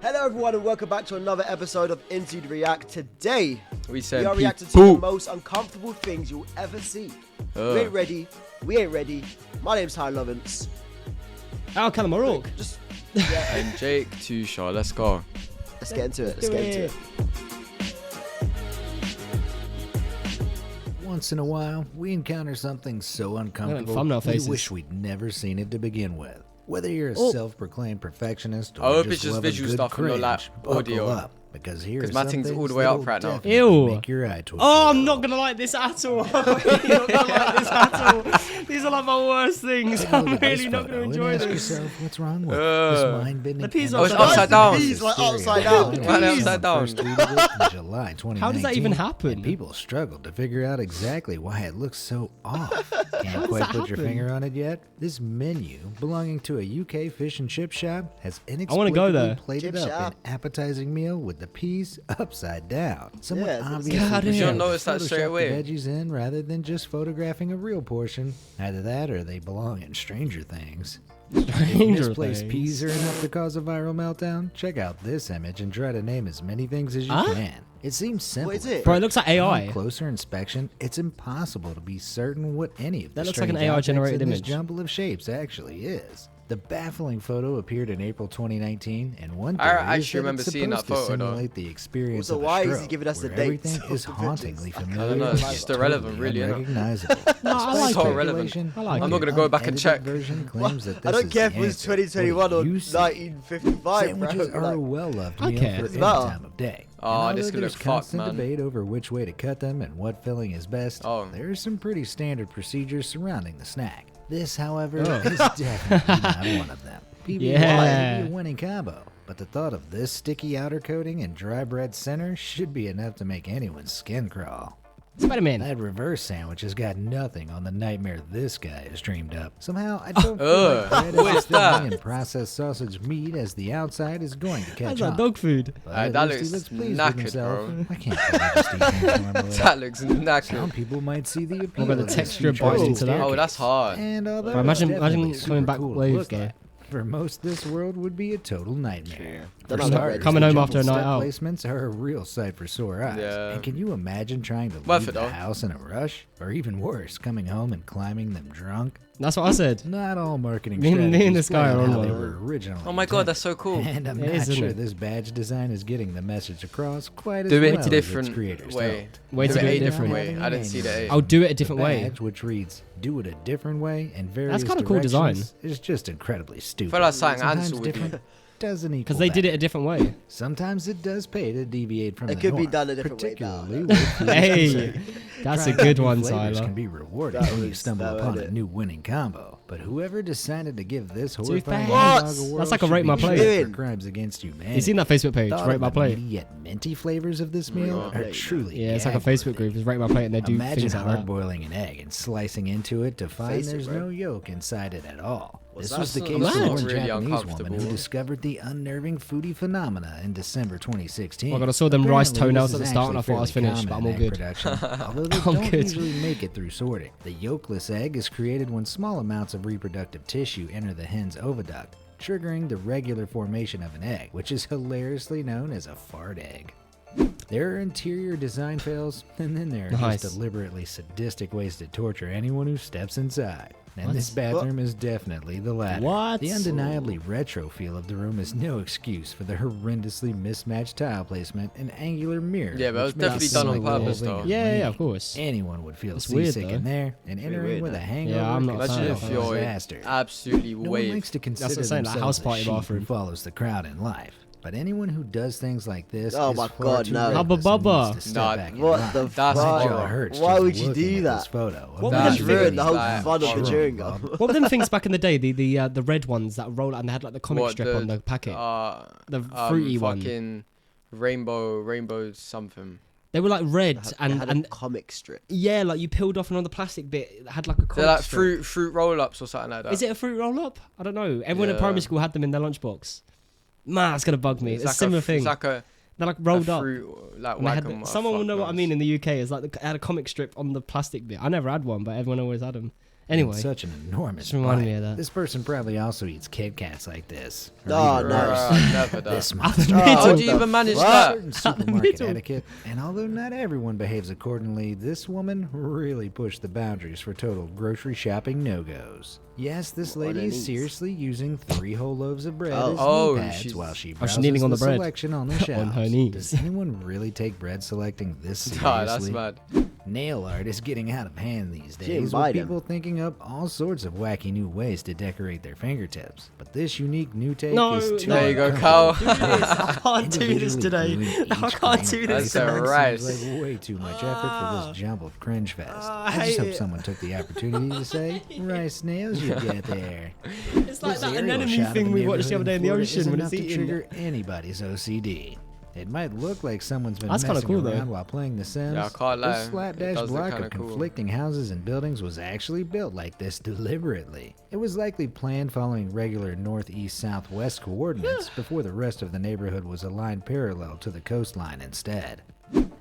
Hello everyone and welcome back to another episode of Interlude React. Today, we are reacting to the most uncomfortable things you'll ever see. We ain't ready. We ain't ready. My name's Ty Lovance. Al Callum O'Rourke. And Jake Tushaw. Let's go. Let's get into it. Let's get into it. Once in a while, we encounter something so uncomfortable we wish we'd never seen it to begin with. Whether you're a self-proclaimed perfectionist or just love a good stuff cringe, and not like audio. buckle up, because here's my thing's all the way up right now. Ew. Make your eye twitch. Oh, I'm not gonna like this at all. I'm not gonna like this at all. These are like my worst things. I'm really not gonna enjoy ask this. yourself, what's wrong with this mind-bending? The peas are upside down. Peas like upside down. Right upside down. July 2019, how does that even happen? And people struggled to figure out exactly why it looks so off. Can't quite put your finger on it yet? This menu, belonging to a UK fish and chip shop, has inexplicably plated up an appetizing meal with the peas upside down. Somewhat obviously, you don't notice that straight away. The veggies in rather than just photographing a real portion. Either that or they belong in Stranger Things. If misplaced peas are enough to cause a viral meltdown, check out this image and try to name as many things as you can. It seems simple. What is it? Bro, it looks like AI. On closer inspection, it's impossible to be certain what any of the that looks like an AI generated image. This jumble of shapes actually is. The baffling photo appeared in April 2019, and one thing I actually remember seeing that photo. Simulate the experience so of a why stroke, is he giving us the where dates? everything is hauntingly familiar. I don't know, it's just irrelevant, really, unrecognizable. No, I like so it. irrelevant. I like I'm it. not gonna go back and check. I don't care if it was 2021 or 1955. Sandwiches bro. are a well-loved I meal care. for any time of day. Oh, and this could there's look fucked, constant man. debate over which way to cut them and what filling is best. There's some pretty standard procedures surrounding the snack. This, however, is definitely not one of them. People want it to be a winning combo, but the thought of this sticky outer coating and dry bread center should be enough to make anyone's skin crawl. Spider-Man. That reverse sandwich has got nothing on the nightmare this guy has dreamed up. Somehow, I don't feel like bread is filling and processed sausage meat as the outside is going to catch on. That's like dog food. But that looks looks pleased knackered, with himself. bro. I can't just eat things normally. That looks knackered. Some people might see the appeal. What about the texture bites into that? Oh, that's hard. And although Bro, imagine it's coming back cool to waves look though. at, for most, this world would be a total nightmare. For They're starters, coming home the after a jumbled night step out. placements are a real sight for sore eyes. Yeah. And can you imagine trying to Worth leave it, the though. house in a rush? Or even worse, coming home and climbing them drunk? That's what I said. Not all marketing Me and strategies this guy play are out on how one. they were originally Oh my god, that's so cool. And I'm It not is, isn't sure it? this badge design is getting the message across quite as Do well it a as its different creators way. hoped. Way to do it a different way. I didn't see the A. I'll do it a different The way. badge, which reads "Do it a different way" and various kinda cool design. directions, is just incredibly stupid. feel like something Sometimes Ansel would do. different doesn't equal Because they did better. it a different way. Sometimes it does pay to deviate from It the could be norm, done a different way particularly now. with food Hey, dessert. that's a Trying good new one, flavors Tyler. can be rewarding That when you was- stumble that upon was a it. new winning combo. But whoever decided to give this horrifying fast. hot dog What? a whirl That's like a should rate be my checked plate. for crimes against humanity. You seen that Facebook page? Thought Rate of my the plate. meaty yet minty flavors of this meal are truly Yeah, it's like a Facebook gag-worthy. group. It's Rate My Plate, and they do Imagine things like hard that. boiling an egg and slicing into it to find Face it, there's bro. no yolk inside it at all. What's This that was the so- case That's for not one really Japanese woman uncomfortable. who discovered the unnerving foodie phenomena in December 2016. Oh my God, I saw them rice Apparently, toenails this at the is start and I thought I was actually fairly finished, but I'm common all in egg good. production, although they I'm don't good. usually make it through sorting. The yolkless egg is created when small amounts of reproductive tissue enter the hen's oviduct, triggering the regular formation of an egg, which is hilariously known as a fart egg. There are interior design fails, and then there are Nice. just deliberately sadistic ways to torture anyone who steps inside. And this What? bathroom is definitely the latter. What? The undeniably retro feel of the room is no excuse for the horrendously mismatched tile placement and angular mirror. Yeah, but it was which makes definitely it done seem on like the purpose, whole thing though. is Yeah, lame. of course. Anyone would feel It's weird, seasick though. in there, and Pretty entering weird, with a though. hangover I'm not a could fan Imagine of if spell that. you're disaster. absolutely No one wave. likes to consider what I'm saying, that themselves house party a sheep bathroom. who follows the crowd in life. But anyone who does things like this Oh is my far God, too no. reckless Hubba and bubba. needs to step Nah, back in What line. the That's fuck? My jaw hurts Why just would you looking do at that? this photo. What That's would them ruined the whole like, fun of the sure. chewing gum. What were them things back in the day? The red ones that roll out and they had like the comic What, strip on the packet. The fruity one. fucking rainbow something. They were like red They and had a comic strip. yeah, like you peeled off another plastic bit that had like a comic They're like strip. fruit roll-ups or something like that. Is it a fruit roll up? I don't know. Everyone at Yeah. primary school had them in their lunchbox. Man, it's gonna bug me. It's a like similar thing. It's like a They're like rolled up. fruit, like And they had wagon, someone will fuck know what I knows. mean in the UK. It's like they had a comic strip on the plastic bit. I never had one, but everyone always had them. Anyway, such an enormous just reminded bite. me of that. This person probably also eats Kit Kats like this. Or Oh, even no. worse. Never done. This monster. How what do you the even manage fuck? that? Certain supermarket etiquette, and although not everyone behaves accordingly, this woman really pushed the boundaries for total grocery shopping no-goes. Yes, this What lady an is eats. seriously using 3 whole loaves of bread Oh. as Oh, knee pads she's- while she she's browses kneading on the the bread. selection on the shelves. On her knees. Does anyone really take bread selecting this Nah, that's seriously? mad. Nail art is getting out of hand these She didn't days, bite with 'em. people thinking up all sorts of wacky new ways to decorate their fingertips. But this unique new take No, is too There you go, uncomfortable. Carl. I can't do this today. Individually I each can't grain do of this That's bacon alright. seems like way too much effort for this jumbled cringe fest. I I just hate hope it. someone took the opportunity to say, "Rice nails you get there." It's like This that aerial anemone shot of thing the we watched the other day in the neighborhood ocean is when enough it's to eating. trigger anybody's OCD. It might look like someone's been That's kinda messing cool, though. around while playing The Sims. Yeah, I can't lie. This slapdash It does look block kinda of cool. conflicting houses and buildings was actually built like this deliberately. It was likely planned following regular northeast-southwest coordinates before the rest of the neighborhood was aligned parallel to the coastline instead.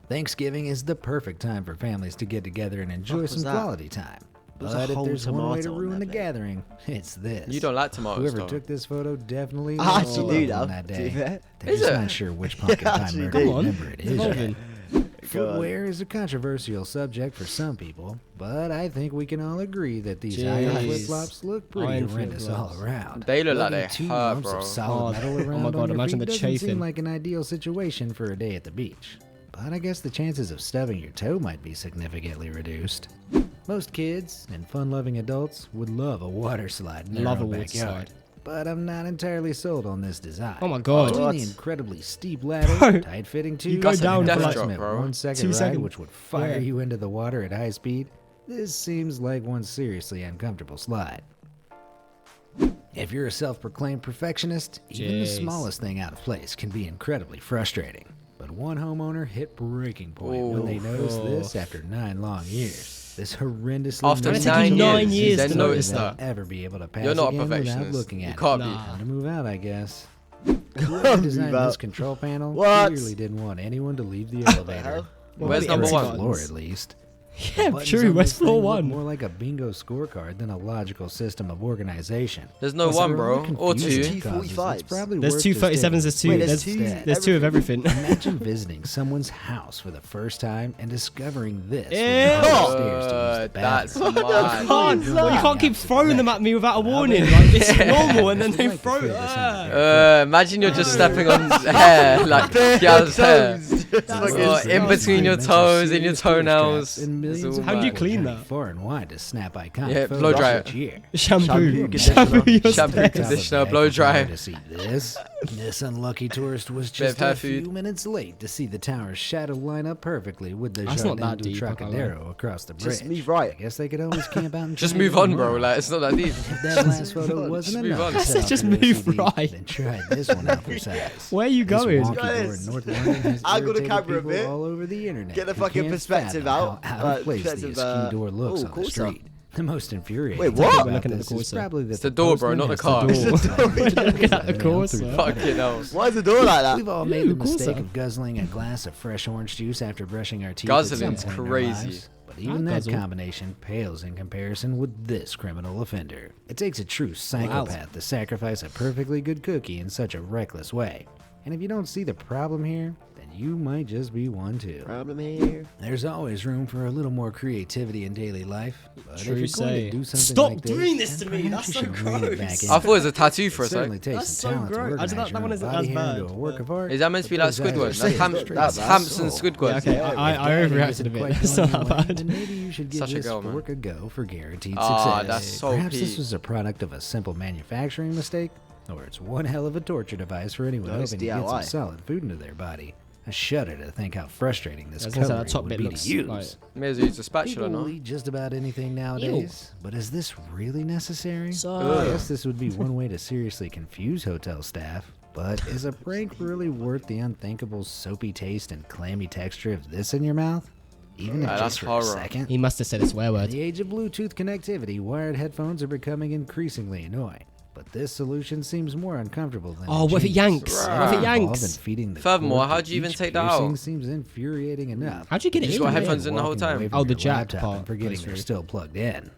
Thanksgiving is the perfect time for families to get together and enjoy was some that? quality time. There was a But if whole there's one way to tomato on ruin the that thing. gathering, it's this. You don't like tomatoes, Whoever though. took this photo definitely I lost actually do, love on though. that To day. be fair. They're Is just it? not sure which pumpkin pie Actually murder do. Come on. member it It's is evolving. yet. Footwear is a controversial subject for some people, but I think we can all agree that these iron Jeez. flip-flops look pretty Iron horrendous all flip-flops. around. They look like Lugging they 2 hurt, lumps bro. of solid Oh, metal oh my around God, on your imagine feet the doesn't seem chafing. like an ideal situation for a day at the beach. But I guess the chances of stubbing your toe might be significantly reduced. Most kids and fun-loving adults would love a water slide in their Love a own water backyard. slide. But I'm not entirely sold on this design. Oh my God. Between What? the incredibly steep ladder, Bro, tight-fitting tubes, you go and down an for like approximate bro. 1 second 2 ride, seconds. which would fire Yeah. you into the water at high speed, this seems like one seriously uncomfortable slide. If you're a self-proclaimed perfectionist, even the Jeez. smallest thing out of place can be incredibly frustrating. But one homeowner hit breaking point when they noticed this after 9 long years. This horrendously After It's messy taken 9 9 years, years then to notice notice that. they'll ever be able to pass You're not a again without perfectionist. looking You at can't it. be. Time to move out, I guess. Can't Whoever be designed about- this control panel What? clearly didn't want anyone to leave the elevator. hell? Where's the number first one? floor, at least. Yeah, Buttons true. on Where's this thing floor look 1? More like a bingo scorecard than a logical system of organization. There's no Plus, one, there are bro. other Or confusing 2. causes. T45s. It's probably There's worth 2 just 37s, there's sticking 2. Wait, with there's this two- instead. There's 2 of everything. Imagine visiting someone's house for the first time and discovering this. Ew. Upstairs to use the That's bathroom. mad. Can't. Well, you can't keep Opposite throwing them direction. at me without a warning. Like, it's normal, and then I'd they like to throw feel it. this under Imagine you're just stepping on hair, like Kia's hair. Or in between your toes and your toenails. It's all How do you mad. clean that? Far and wide to snap iconic Yeah, photos blow dry each it. year. Shampoo. Shampoo, your Shampoo, stairs. conditioner, blow dry. To see this, this unlucky tourist was Bit of just hair a few food. minutes late to see the tower's shadow line up perfectly with the That's not Jardin that du deep, I can't lie. Trocadero across the bridge. Just move right. I guess they could always camp out and Just try move it on, bro. tomorrow. Like, it's not that deep. If that last photo wasn't Just move enough on. to I said sell just your move OCD, right. then try this one out for size. Where are you This going? wonky door Guys, in North London has angle the irritated camera a people bit. all over the internet. Get the who fucking can't perspective fathom out. How out of place the Perspective, ski door looks oh, on the cool stuff. street. The most infuriating Wait, thing what? about We're looking at this the is Corsa. probably that It's the door, bro, not the car. It's the door. Look at the Corsa. Fucking hell. Why is the door like that? We've all made the of course mistake so. of guzzling a glass of fresh orange juice after brushing our teeth. Guzzling's at some point in our crazy. lives, But even I that guzzle. combination pales in comparison with this criminal offender. It takes a true psychopath to sacrifice a perfectly good cookie in such a reckless way. And if you don't see the problem here, then you might just be one too. Problem here. There's always room for a little more creativity in daily life. But True if you're say. going to do something Stop like doing this, this to then me. perhaps That's you so should rein it back gross. in. I thought it was a tattoo for a It certainly second. takes That's some so talent to gross. organize That your one own isn't body as hair into bad, a work of art. Is that meant to be but like those eyes Squidward? are That's straight Hampson soul. Squidward. Yeah, okay, I overreacted a bit. It's not that bad. Then maybe you should give Such a this girl, man. fork a go for guaranteed Ah, success. that's so Perhaps this peak. was a product of a simple manufacturing mistake, or it's one hell of a torture device for anyone No, it's hoping to get some DIY. solid food into their body. I shudder to think how frustrating this I was gonna say cutlery that top would bit be looks to use. like- May as well use a spatula, People will no? eat just about anything nowadays, but is this really necessary? So- I guess this would be one way to seriously confuse hotel staff. But is a prank really worth the unthinkable soapy taste and clammy texture of this in your mouth? Even if That's just for horror. a second? He must have said a swear In word. the age of Bluetooth connectivity, wired headphones are becoming increasingly annoying. But this solution seems more uncomfortable than Oh, what if it ingenious. yanks? What if it Involved yanks? in feeding the Furthermore, cord to how'd you even each take that piercing out? Seems infuriating enough. How'd you get it You in? got there? headphones in the whole Walking time? away from Oh, the your jack laptop part and forgetting goes they're through. still plugged in.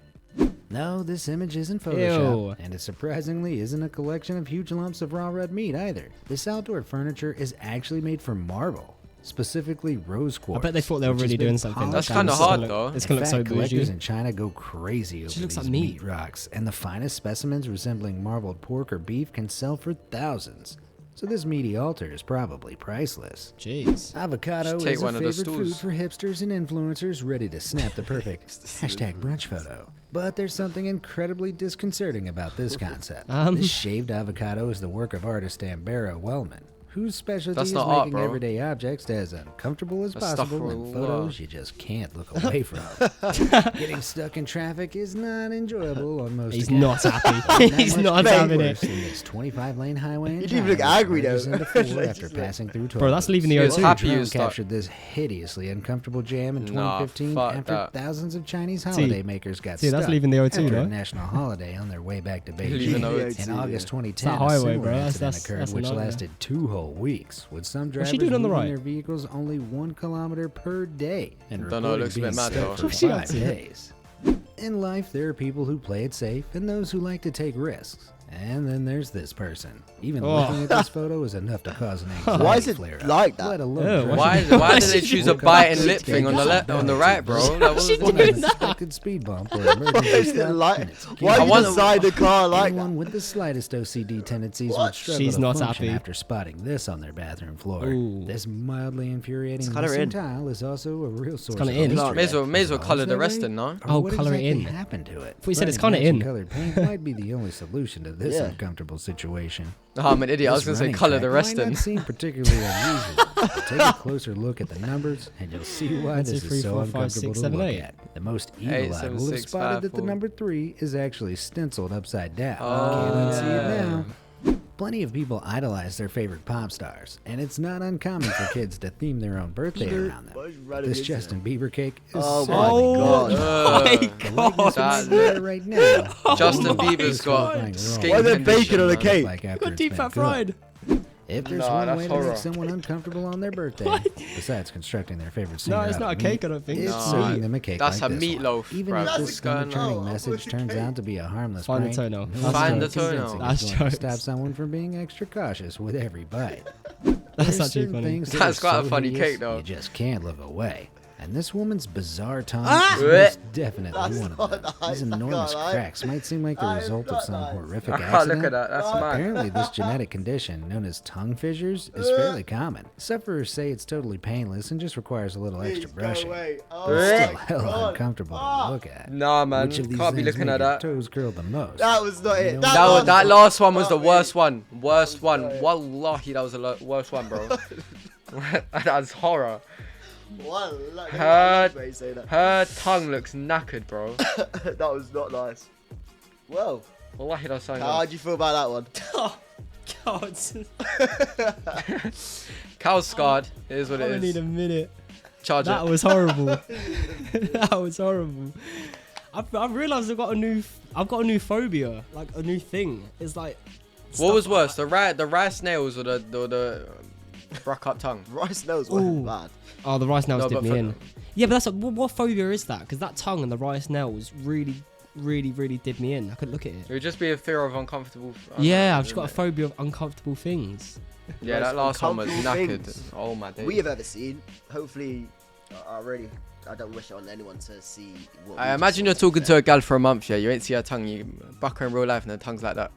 No, this image isn't Photoshop, and it surprisingly isn't a collection of huge lumps of raw red meat either. This outdoor furniture is actually made from marble, specifically rose quartz. I bet they thought they were really doing something. That's kind of hard though. It's gonna look so bougie. Collectors in China go crazy over these meat rocks, and the finest specimens resembling marbled pork or beef can sell for thousands. So this meaty altar is probably priceless. Jeez. Avocado is a favorite food for hipsters and influencers ready to snap the perfect #brunch photo. But there's something incredibly disconcerting about this concept. This shaved avocado is the work of artist Ambera Wellman, whose specialty is making everyday objects as uncomfortable as possible in photos you just can't look away from. Getting stuck in traffic is not enjoyable on most He's not happy. He's not having it. This 25-lane highway you didn't look angry though. After passing through bro, that's leaving the O2. Drone captured this hideously uncomfortable jam in 2015 after thousands of Chinese holiday makers got stuck. That's leaving the O2 after though. A national holiday on their way back to Beijing. In August 2010, a highway, bro. Incident occurred which lasted 2 whole weeks, with some drivers moving their vehicles only 1 kilometer per day and reporting being stuck for 5 days. In life, there are people who play it safe and those who like to take risks. And then there's this person. Even looking at this photo is enough to cause an anxiety Why is it like that? Let alone why did they choose a bite and lip thing on the left, on the right, bro? That was an unexpected speed bump or emergency stop. Why did you decide the car like that? Anyone with the slightest OCD tendencies would struggle to function after spotting this on their bathroom floor. This mildly infuriating missing tile is also a real source of mystery. May as well colour the rest in, no? Oh, colour it in. What happened to it? We said it's kind of in. Colored paint might be the only solution to this uncomfortable situation. Oh, I'm an idiot. I was going to say colour the rest in. Might not seem particularly unusual. Take a closer look at the numbers, and you'll see why this is so uncomfortable to look at. The most eagle-eyed will have spotted that the number 3 is actually stenciled upside down. Can't unsee it now. Plenty of people idolize their favorite pop stars, and it's not uncommon for kids to theme their own birthday around them. This Justin Bieber cake is my God. Right now. Justin Bieber's got skin Why they bacon on the cake? Got deep fat fried. If there's one way to make someone uncomfortable on their birthday, besides constructing their favorite singer it's not a cake, I don't think. It's serving them a cake That's like a this meatloaf, one. Even bro. if this stomach-churning message turns out to be a harmless Find prank, the toenail. Find the toenail. That's going to jokes. stop someone from being extra cautious with every bite. That's actually funny. That's quite a funny cake, though. You just can't look away. And this woman's bizarre tongue is most definitely one of them. These enormous cracks might seem like the result of some horrific accident. Look at that, that's mad. Apparently, this genetic condition, known as tongue fissures, is fairly common. Sufferers say it's totally painless and just requires a little extra brushing. It's still hell uncomfortable to look at. Nah, man, Which of these can't be things looking make at your that. toes curl the most? That was not it. That last one was the worst one. Worst one. Wallahi, that was the worst one, bro. That's horror. Her tongue looks knackered, bro. That was not nice. Well, Wallahi, that's something how do you feel about that one? Oh, God. Cow's scarred. It is what it is. I need a minute. Charge that it. was horrible. That was horrible. I've realised I've got a new phobia, like a new thing. It's like. What was worse, the rice nails or the brock up tongue? Rice nails were bad. Oh, the rice nails did me in. Yeah, but that's what phobia is that? Because that tongue and the rice nails really did me in. I couldn't look at it. It would just be a fear of uncomfortable. Yeah, I've just got a phobia of uncomfortable things. Yeah, that last one was knackered. Oh my days. We have ever seen. Hopefully, I don't wish it on anyone to see. What I imagine you're talking to a gal for a month, yeah. You ain't see her tongue. You buck her in real life, and her tongue's like that.